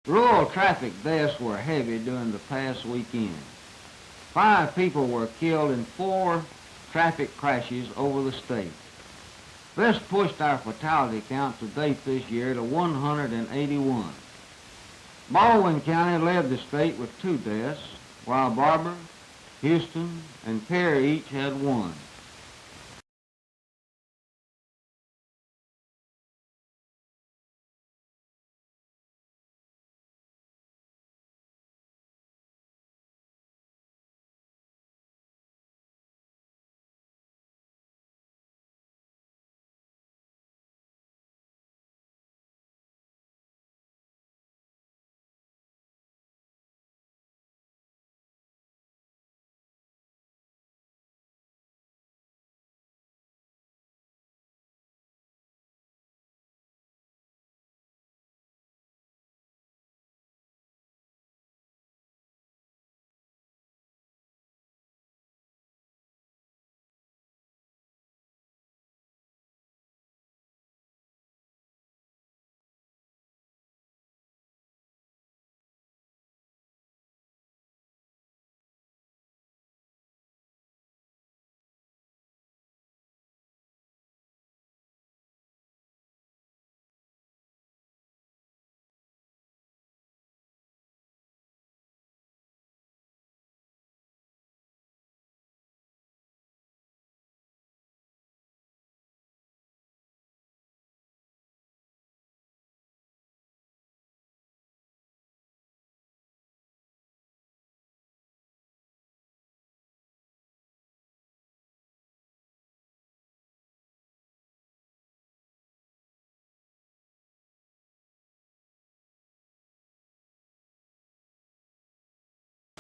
Rural traffic deaths were heavy during the past weekend. 5 people were killed in 4 traffic crashes over the state. This pushed our fatality count to date this year to 181. Baldwin County led the state with 2 deaths, while Barber, Houston, and Perry each had 1.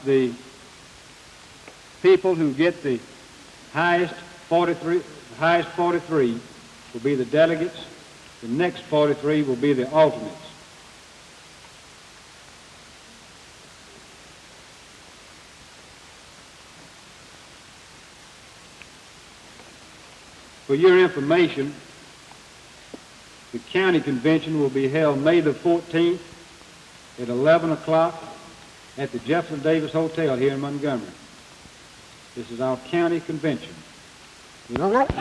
The people who get the highest 43 will be the delegates. The next 43 will be the alternates. For your information, the county convention will be held May the 14th at 11 o'clock at the Jefferson Davis Hotel here in Montgomery. This is our county convention. You know that?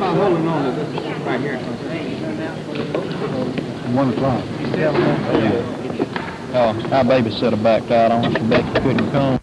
I'm holding on to this right here. 1 o'clock. Our babysitter backed out on us, and Becky couldn't come.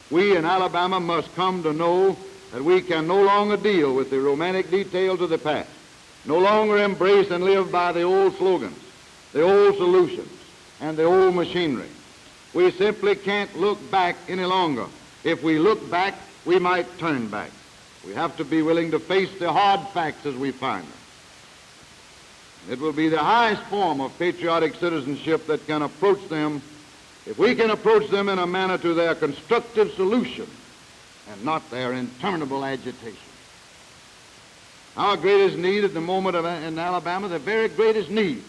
We in Alabama must come to know that we can no longer deal with the romantic details of the past, no longer embrace and live by the old slogans, the old solutions, and the old machinery. We simply can't look back any longer. If we look back, we might turn back. We have to be willing to face the hard facts as we find them. It will be the highest form of patriotic citizenship that can approach them if we can approach them in a manner to their constructive solution and not their interminable agitation. Our greatest need at the moment in Alabama, the very greatest need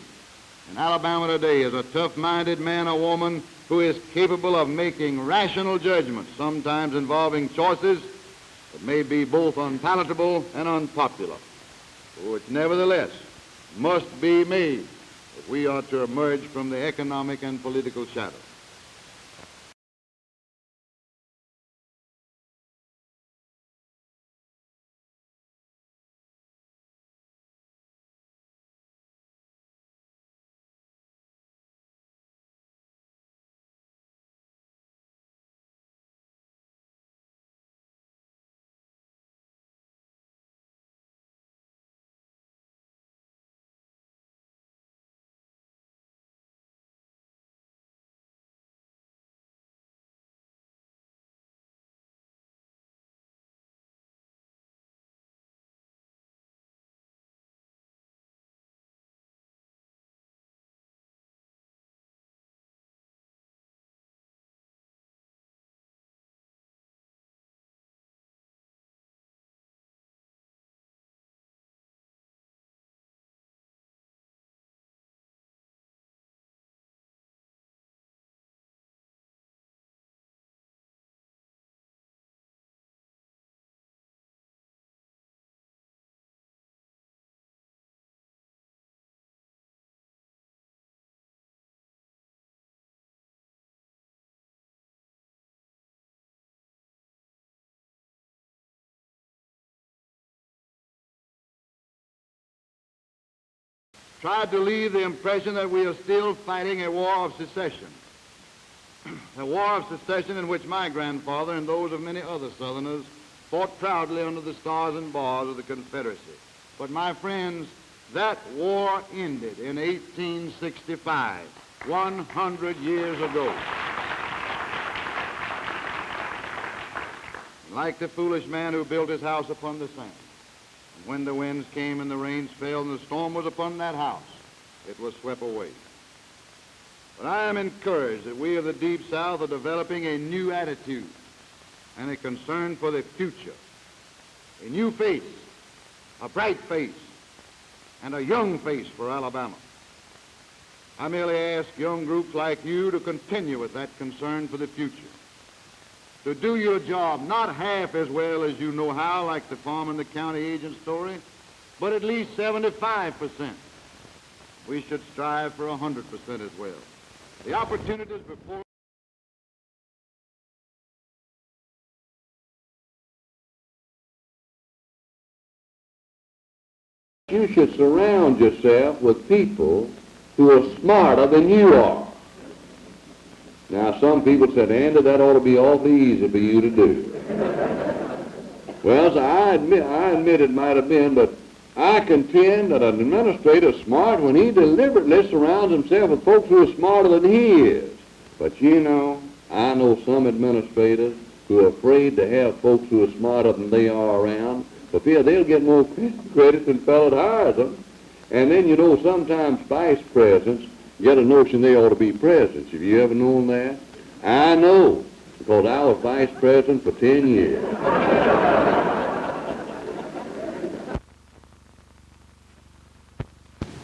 in Alabama today, is a tough-minded man or woman who is capable of making rational judgments, sometimes involving choices that may be both unpalatable and unpopular, which nevertheless must be made if we are to emerge from the economic and political shadow. tried to leave the impression that we are still fighting a war of secession. A war of secession in which my grandfather and those of many other Southerners fought proudly under the stars and bars of the Confederacy. But my friends, that war ended in 1865, 100 years ago. Like the foolish man who built his house upon the sand, and when the winds came and the rains fell and the storm was upon that house, it was swept away. But I am encouraged that we of the Deep South are developing a new attitude and a concern for the future, a new face, a bright face, and a young face for Alabama. I merely ask young groups like you to continue with that concern for the future, to do your job not half as well as you know how, like the farm and the county agent story, but at least 75%. We should strive for 100% as well. The opportunities before you should surround yourself with people who are smarter than you are. Now, some people said, Andy, that ought to be awfully easy for you to do. Well, so I admit it might have been, but I contend that an administrator is smart when he deliberately surrounds himself with folks who are smarter than he is. But you know, I know some administrators who are afraid to have folks who are smarter than they are around, for fear they'll get more credit than the fellow that hires them. And then, you know, sometimes vice presidents get a notion they ought to be presidents. Have you ever known that? I know, because I was vice president for 10 years.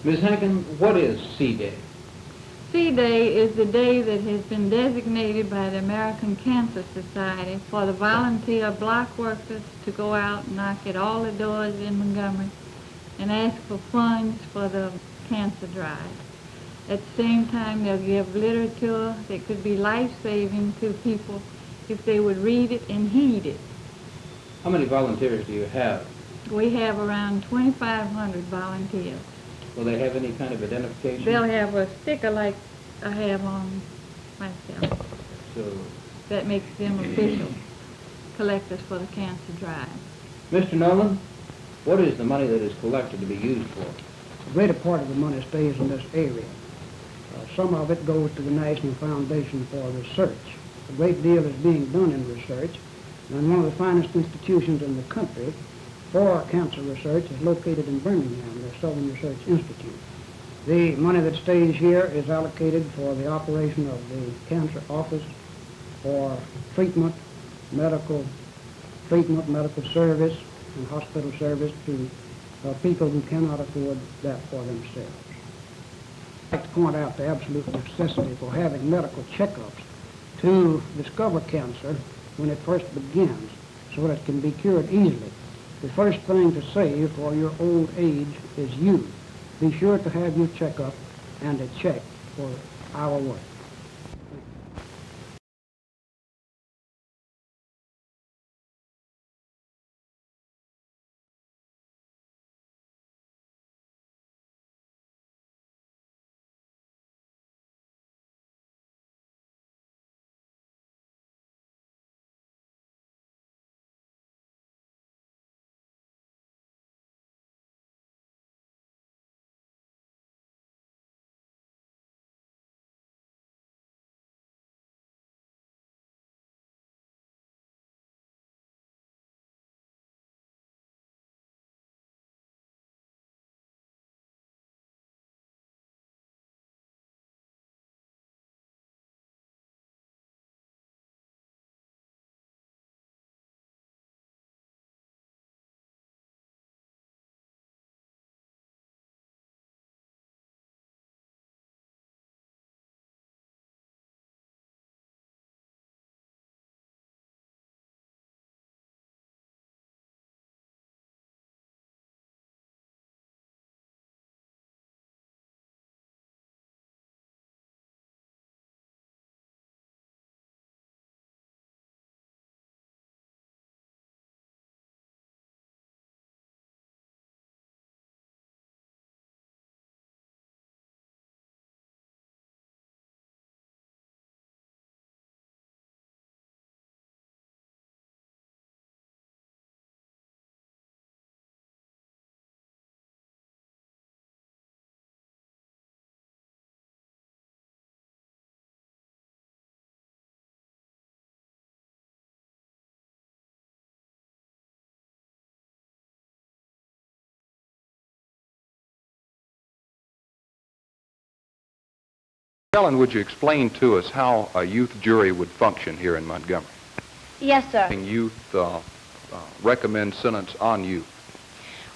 Ms. Hankin, what is C-Day? C-Day is the day that has been designated by the American Cancer Society for the volunteer block workers to go out and knock at all the doors in Montgomery and ask for funds for the cancer drive. At the same time, they'll give literature that could be life-saving to people if they would read it and heed it. How many volunteers do you have? We have around 2,500 volunteers. Will they have any kind of identification? They'll have a sticker like I have on myself. So, That makes them official collectors for the cancer drive. Mr. Nolan, what is the money that is collected to be used for? The greater part of the money stays in this area. Some of it goes to the National Foundation for Research. A great deal is being done in research, and one of the finest institutions in the country for cancer research is located in Birmingham, the Southern Research Institute. The money that stays here is allocated for the operation of the cancer office, for treatment, medical service, and hospital service to people who cannot afford that for themselves. I'd like to point out the absolute necessity for having medical checkups to discover cancer when it first begins so that it can be cured easily. The first thing to save for your old age is youth. Be sure to have your checkup and a check for our work. Ellen, would you explain to us how a youth jury would function here in Montgomery? Yes, sir. Youth recommend sentence on youth.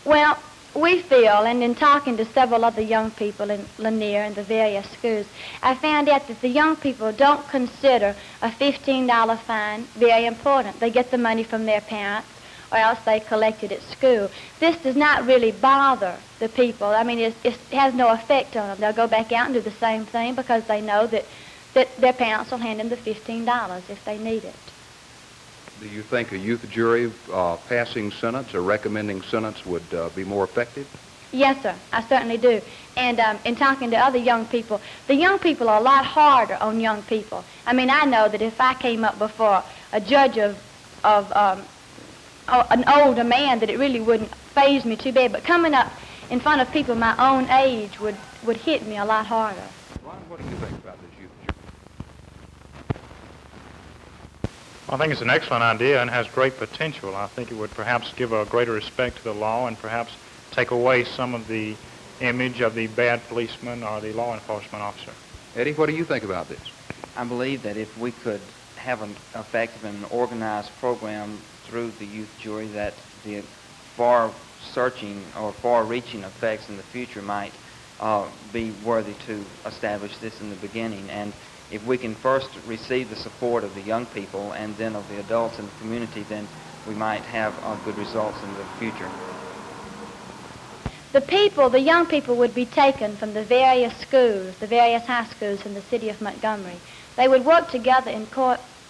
Well, we feel, and in talking to several other young people in Lanier and the various schools, I found out that the young people don't consider a $15 fine very important. They get the money from their parents, or else they collect it at school. This does not really bother the people. I mean, it has no effect on them. They'll go back out and do the same thing because they know that their parents will hand them the $15 if they need it. Do you think a youth jury passing sentence or recommending sentence would be more effective? Yes, sir, I certainly do. And in talking to other young people, the young people are a lot harder on young people. I mean, I know that if I came up before a judge of an older man, that it really wouldn't faze me too bad. But coming up in front of people my own age would hit me a lot harder. Ron, what do you think about this youth jury? I think it's an excellent idea and has great potential. I think it would perhaps give a greater respect to the law and perhaps take away some of the image of the bad policeman or the law enforcement officer. Eddie, what do you think about this? I believe that if we could have an effective and organized program through the youth jury, that the far-searching or far-reaching effects in the future might be worthy to establish this in the beginning. And if we can first receive the support of the young people and then of the adults in the community, then we might have good results in the future. The young people would be taken from the various schools, the various high schools in the city of Montgomery. They would work together in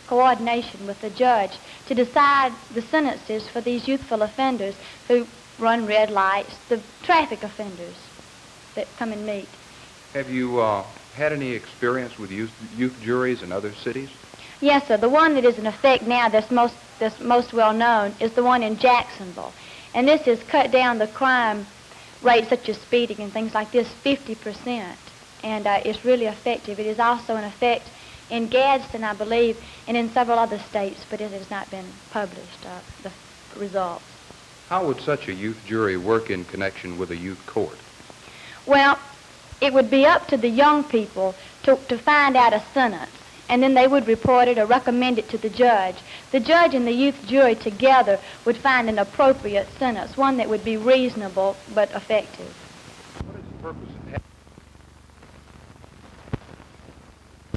coordination with the judge to decide the sentences for these youthful offenders who run red lights, the traffic offenders that come and meet. Have you had any experience with youth juries in other cities? Yes, sir. The one that is in effect now that's most well known is the one in Jacksonville. And this has cut down the crime rates such as speeding and things like this 50%. And it's really effective. It is also in effect in Gadsden, I believe, and in several other states, but it has not been published, the results. How would such a youth jury work in connection with a youth court? Well, it would be up to the young people to find out a sentence, and then they would report it or recommend it to the judge. The judge and the youth jury together would find an appropriate sentence, one that would be reasonable but effective. What is the purpose of having...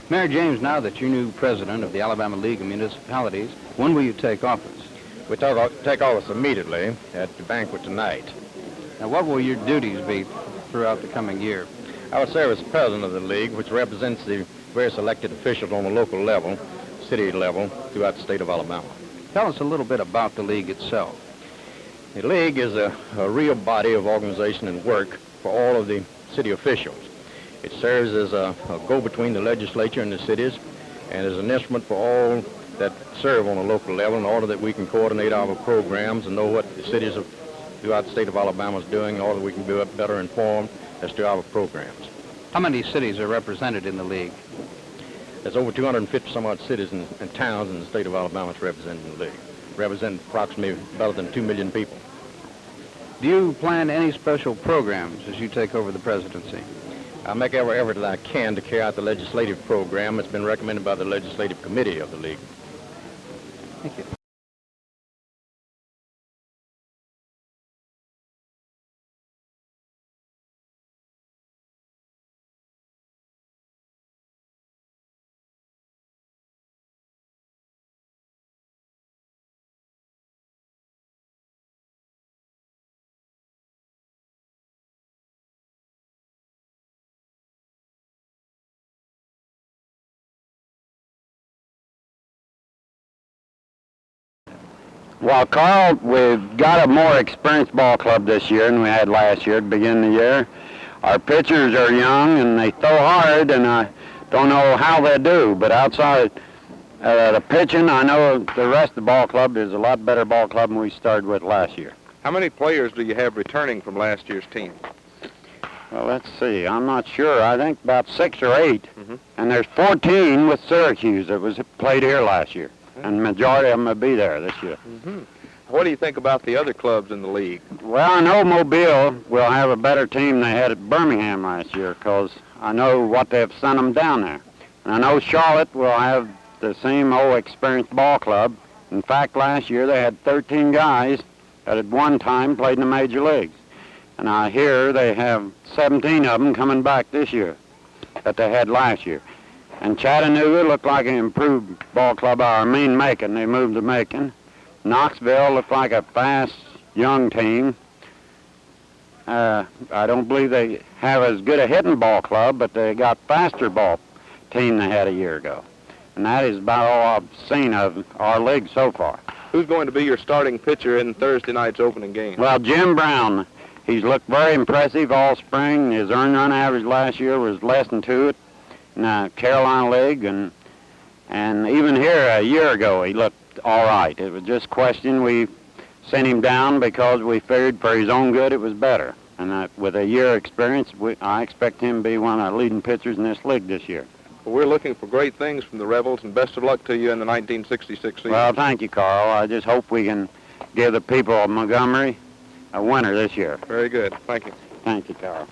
Mayor James, now that you're new president of the Alabama League of Municipalities, when will you take office? We take office immediately at the banquet tonight. Now, what will your duties be throughout the coming year? I would serve as president of the league, which represents the various elected officials on the local level, city level, throughout the state of Alabama. Tell us a little bit about the league itself. The league is a real body of organization and work for all of the city officials. It serves as a go-between the legislature and the cities, and is an instrument for all that serve on a local level in order that we can coordinate our programs and know what the cities throughout the state of Alabama is doing in order that we can be better informed as to our programs. How many cities are represented in the league? There's over 250 some odd cities and towns in the state of Alabama that's represented in the league. Represent approximately better than 2 million people. Do you plan any special programs as you take over the presidency? I'll make every effort that I can to carry out the legislative program that's been recommended by the legislative committee of the league. Thank you. Well, Carl, we've got a more experienced ball club this year than we had last year at the beginning of the year. Our pitchers are young and they throw hard, and I don't know how they do, but outside the pitching, I know the rest of the ball club is a lot better ball club than we started with last year. How many players do you have returning from last year's team? Well, let's see. I'm not sure. I think about 6 or 8. And there's 14 with Syracuse that was played here last year. And the majority of them will be there this year. What do you think about the other clubs in the league? Well, I know Mobile will have a better team than they had at Birmingham last year, because I know what they've sent them down there. And I know Charlotte will have the same old experienced ball club. In fact, last year they had 13 guys that at one time played in the major leagues. And I hear they have 17 of them coming back this year that they had last year. And Chattanooga looked like an improved ball club, I mean Macon. They moved to Macon. Knoxville looked like a fast, young team. I don't believe they have as good a hitting ball club, but they got faster ball team they had a year ago. And that is about all I've seen of our league so far. Who's going to be your starting pitcher in Thursday night's opening game? Well, Jim Brown, he's looked very impressive all spring. His earned run average last year was less than 2 in the Carolina League, and even here a year ago he looked all right. It was just a question. We sent him down because we figured for his own good it was better. And with a year experience, I expect him to be one of the leading pitchers in this league this year. Well, we're looking for great things from the Rebels, and best of luck to you in the 1966 season. Well, thank you, Carl. I just hope we can give the people of Montgomery a winner this year. Very good. Thank you. Thank you, Carl.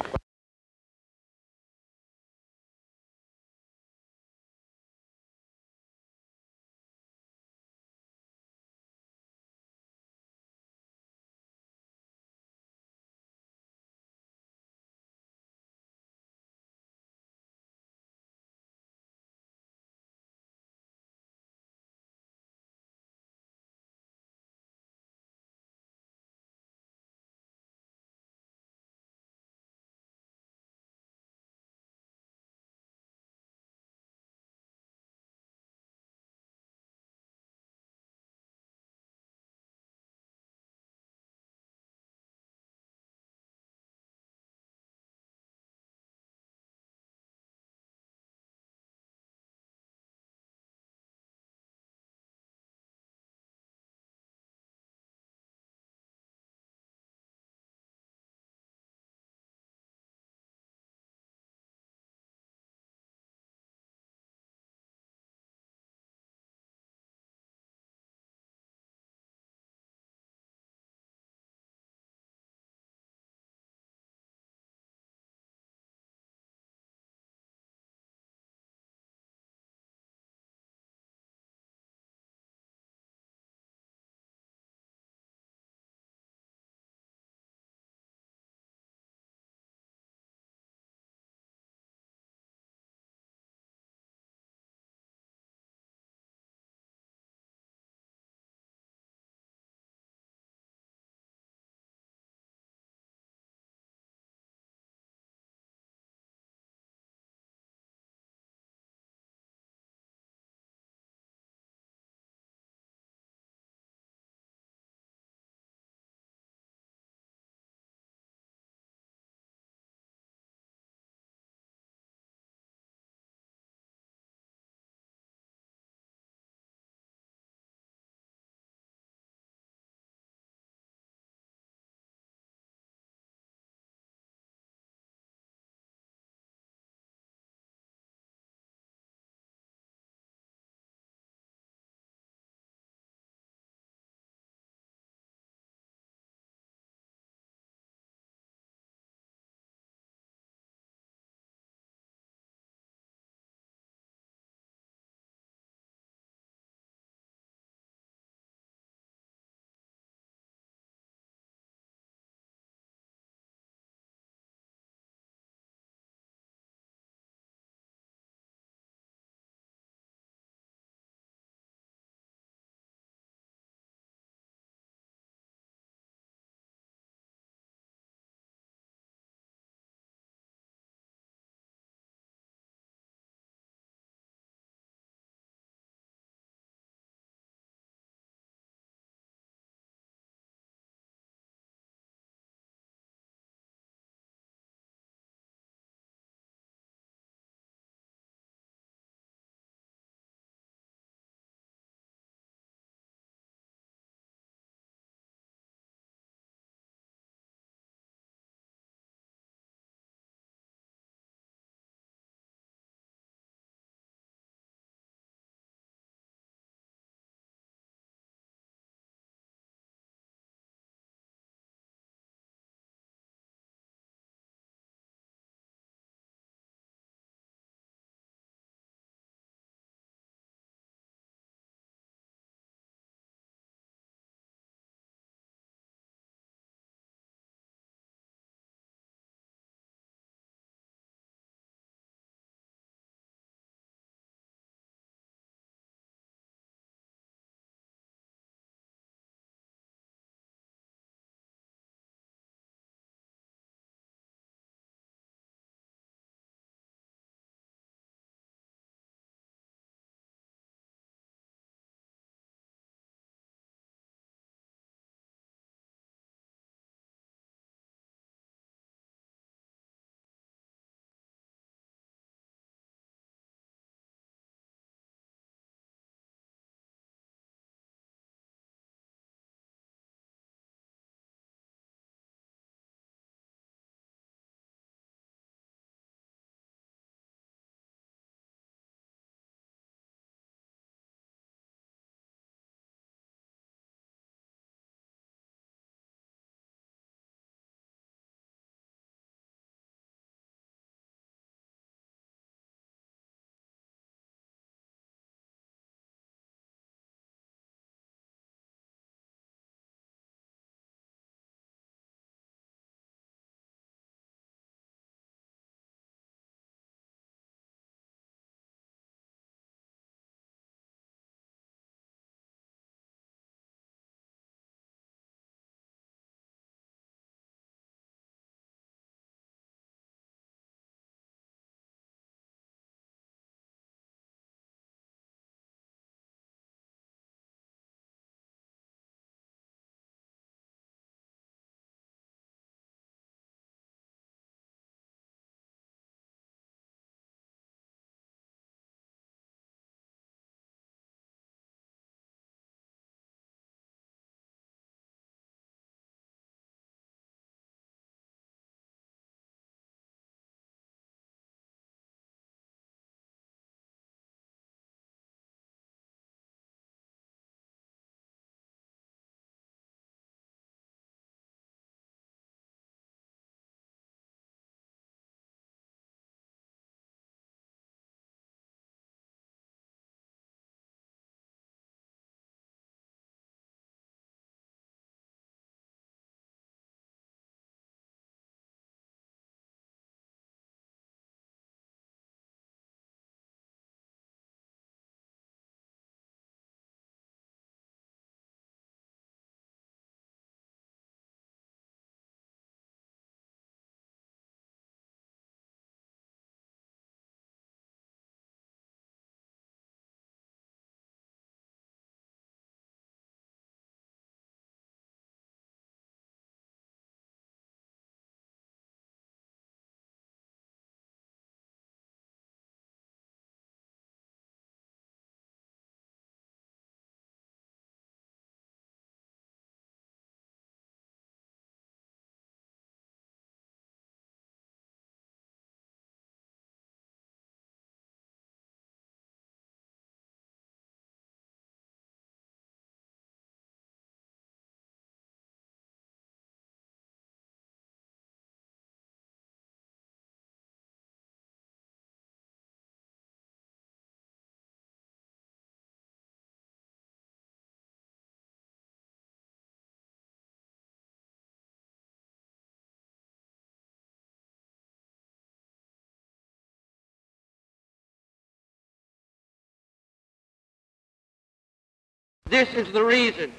This is the reason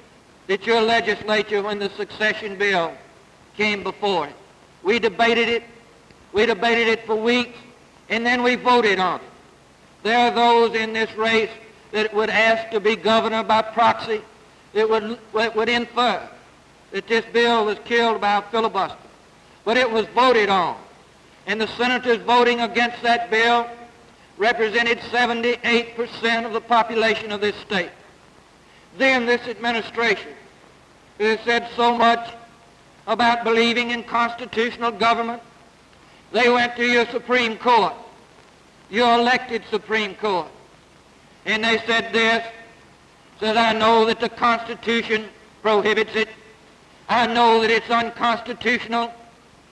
that your legislature, when the succession bill came before it, we debated it for weeks, and then we voted on it. There are those in this race that would ask to be governor by proxy that would infer that this bill was killed by a filibuster. But it was voted on, and the senators voting against that bill represented 78% of the population of this state. Then this administration has said so much about believing in constitutional government. They went to your Supreme Court, your elected Supreme Court, and they said this, said, I know that the Constitution prohibits it. I know that it's unconstitutional,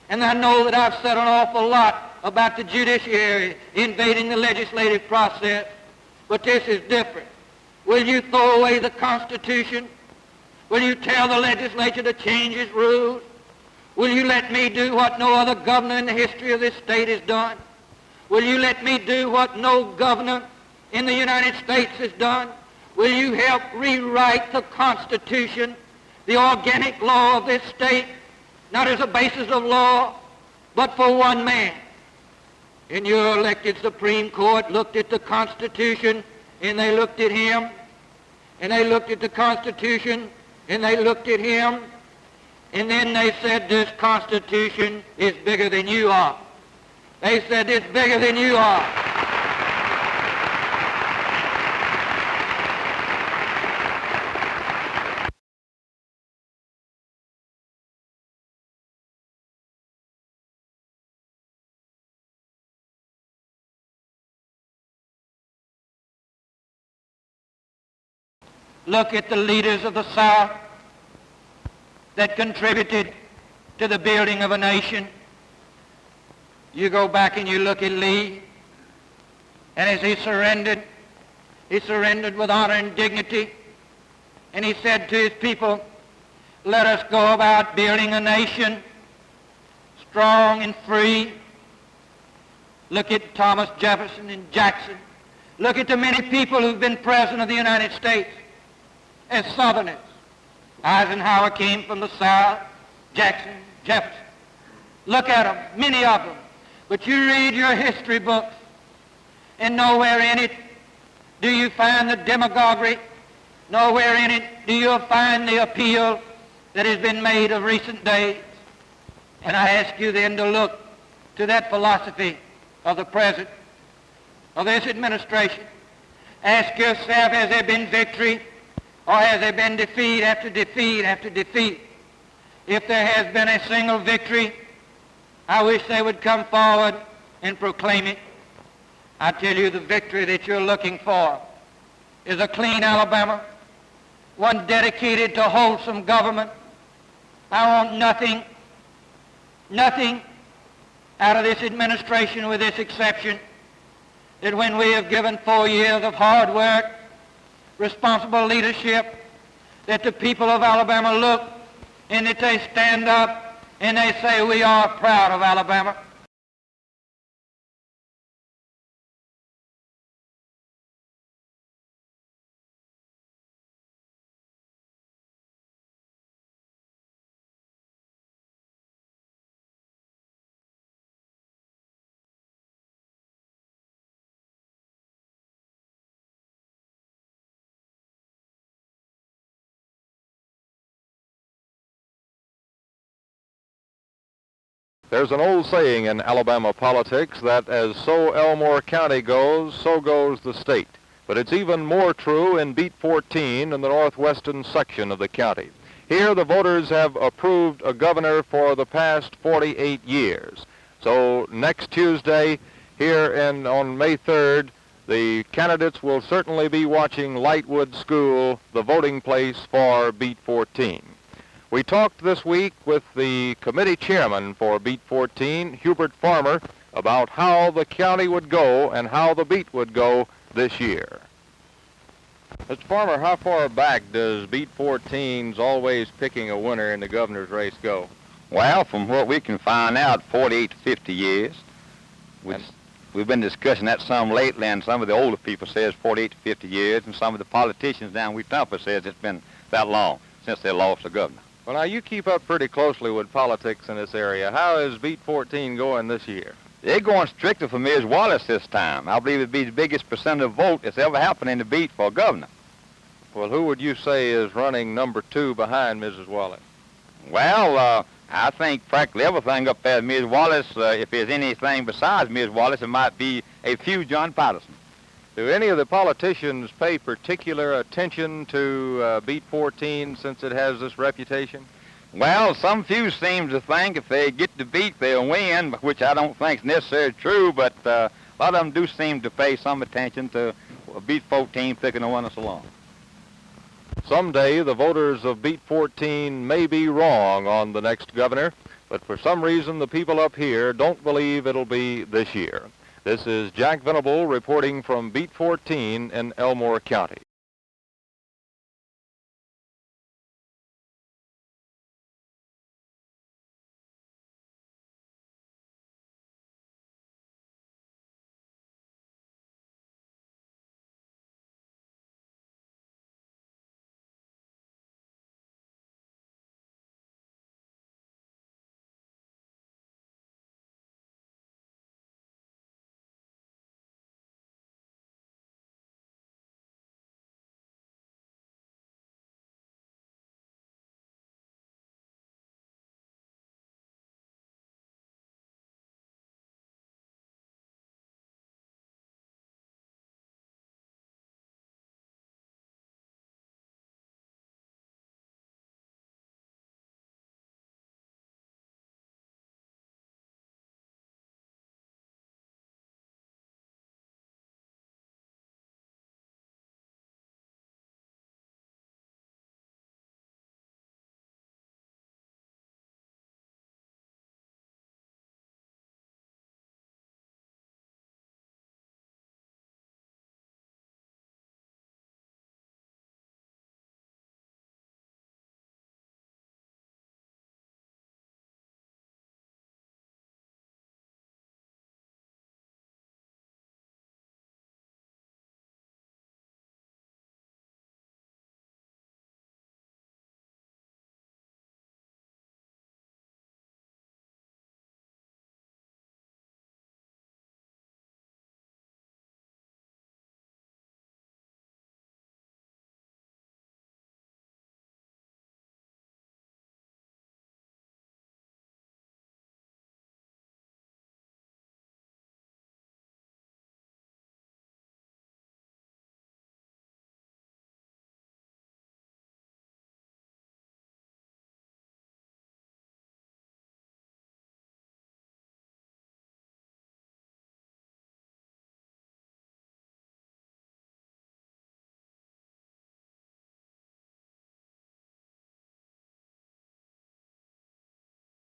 and I know that I've said an awful lot about the judiciary invading the legislative process, but this is different. Will you throw away the Constitution? Will you tell the legislature to change its rules? Will you let me do what no other governor in the history of this state has done? Will you let me do what no governor in the United States has done? Will you help rewrite the Constitution, the organic law of this state, not as a basis of law, but for one man? And your elected Supreme Court looked at the Constitution, and they looked at him, and they looked at the Constitution, and they looked at him, and then they said, this Constitution is bigger than you are. They said, it's bigger than you are. Look at the leaders of the South that contributed to the building of a nation. You go back and you look at Lee, and as he surrendered with honor and dignity, and he said to his people, let us go about building a nation strong and free. Look at Thomas Jefferson and Jackson. Look at the many people who've been president of the United States as Southerners. Eisenhower came from the South, Jackson, Jefferson. Look at them, many of them. But you read your history books, and nowhere in it do you find the demagoguery, nowhere in it do you find the appeal that has been made of recent days. And I ask you then to look to that philosophy of the President, of this administration. Ask yourself, has there been victory, or has there been defeat after defeat after defeat? If there has been a single victory, I wish they would come forward and proclaim it. I tell you, the victory that you're looking for is a clean Alabama, one dedicated to wholesome government. I want nothing out of this administration with this exception, that when we have given 4 years of hard work, responsible leadership, that the people of Alabama look and that they stand up and they say, we are proud of Alabama. There's an old saying in Alabama politics that as so Elmore County goes, so goes the state. But it's even more true in Beat 14 in the northwestern section of the county. Here the voters have approved a governor for the past 48 years. So next Tuesday, here on May 3rd, the candidates will certainly be watching Lightwood School, the voting place for Beat 14. We talked this week with the committee chairman for Beat 14, Hubert Farmer, about how the county would go and how the beat would go this year. Mr. Farmer, how far back does Beat 14's always picking a winner in the governor's race go? Well, from what we can find out, 48 to 50 years. We've been discussing that some lately, and some of the older people say it's 48 to 50 years, and some of the politicians down Wetumpka says it's been that long since they lost the governor. Well, now, you keep up pretty closely with politics in this area. How is Beat 14 going this year? They're going strictly for Ms. Wallace this time. I believe it'd be the biggest percent of vote that's ever happened in the Beat for governor. Well, who would you say is running number 2 behind Mrs. Wallace? Well, I think practically everything up there, Ms. Wallace, if there's anything besides Ms. Wallace, it might be a few John Patterson. Do any of the politicians pay particular attention to Beat 14 since it has this reputation? Well, some few seem to think if they get the beat, they'll win, which I don't think is necessarily true, but a lot of them do seem to pay some attention to Beat 14 picking to win us along. Someday, the voters of Beat 14 may be wrong on the next governor, but for some reason, the people up here don't believe it'll be this year. This is Jack Venable reporting from Beat 14 in Elmore County.